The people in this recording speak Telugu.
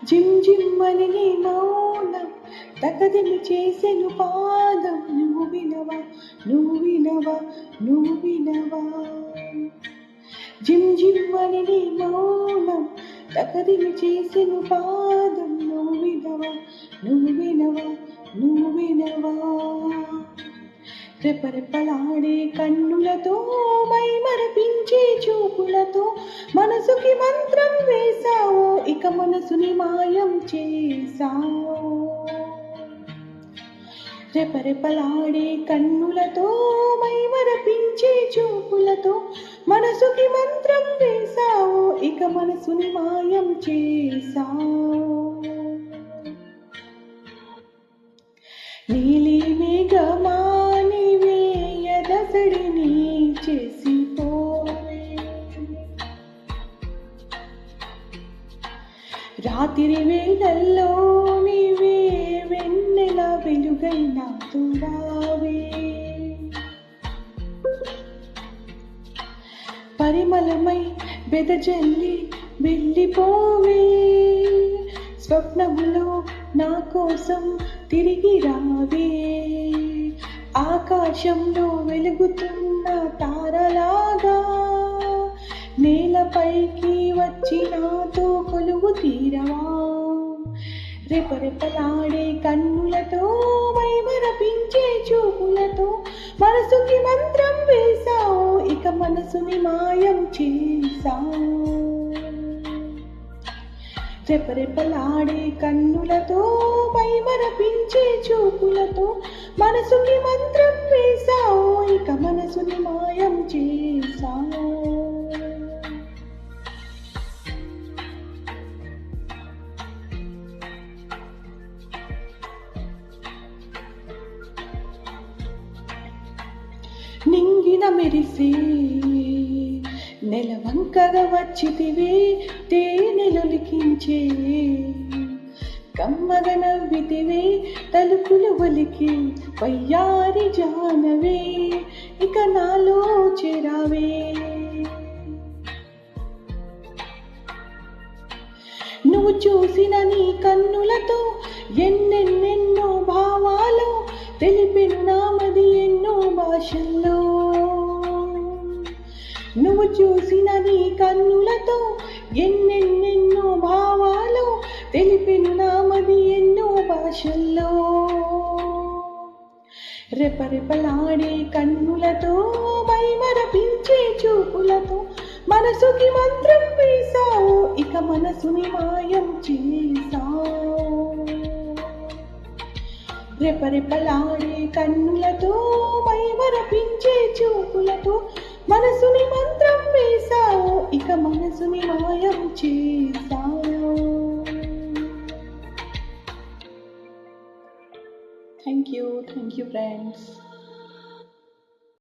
జిమ్ జిమ్మని నీ మౌనం తకదిమి చేసెను పాదం. నువ్వు వినవా నువ్వు వినవా నువ్వు వినవా. జిమ్ జిమ్మని నీ మౌనం తకదిమి చేసెను పాదం. నువ్వు వినవా నువ్వు వినవా నువ్వు వినవా. రెపరెపలాడే కన్నులతో మైమరపించే చూపులతో మనసుకి మంత్రం వేశావు, ఇక మనసుని మాయం చేశావు. రెపరెపలాడే కన్నులతో మైమరపించే చూపులతో మనసుకి మంత్రం వేశావు, ఇక మనసుని మాయం చేశావు. నీలి మేఘమానివే ఎదసడిని చేసిపోవే, రాత్రి వేళల్లో నీవే వెన్నెల వెలుగై నాతో రావే. పరిమళమై బెదజల్లి వెళ్ళిపోవే, స్వప్నములో నా కోసం తిరిగి రావే. ఆకాశంలో వెలుగుతున్న తారలాగా నేలపైకి వచ్చి నాతో కొలువు తీరవా. రెపరెపలాడే కన్నులతో మైమరపించే చూపులతో మనసుకి మంత్రం వేశావు, ఇక మనసుని మాయం చేశావు. రెపరెపలాడే కన్నులతో మైమరపించే చూపులతో మనసుకి మంత్రం వేశావు, ఇక మనసుని మాయం చేశావు. నింగిన మెరిసే నెలవంకగా వచ్చితివే, తేనెలొలికించే కమ్మగ నవ్వితివే, తలుపులు ఒలికి వయ్యారి జానవే, ఇక నాలో చేరావే. నువ్వు చూసిన నీ కన్నులతో ఎన్నెన్నెన్నో భావాలు తెలిపెను నామది ఎన్నో భాషల్లో. నువ్వు చూసిన నీ కన్నులతో ఎన్నెన్నెన్నో భావాలు తెలిపెను నామది ఎన్నో భాషల్లో. రెపరెపలాడే కన్నులతో మైమరపించే చూపులతో మనసుకి మంత్రం వేశావు, ఇక మనసుని మాయం చేశావు. రెపరెపలాడే కన్నులతో మైమరపించే చూపులతో మనసుని మంత్రం వేశావు, ఇక మనసుని మాయం చేశావు. Thank you friends.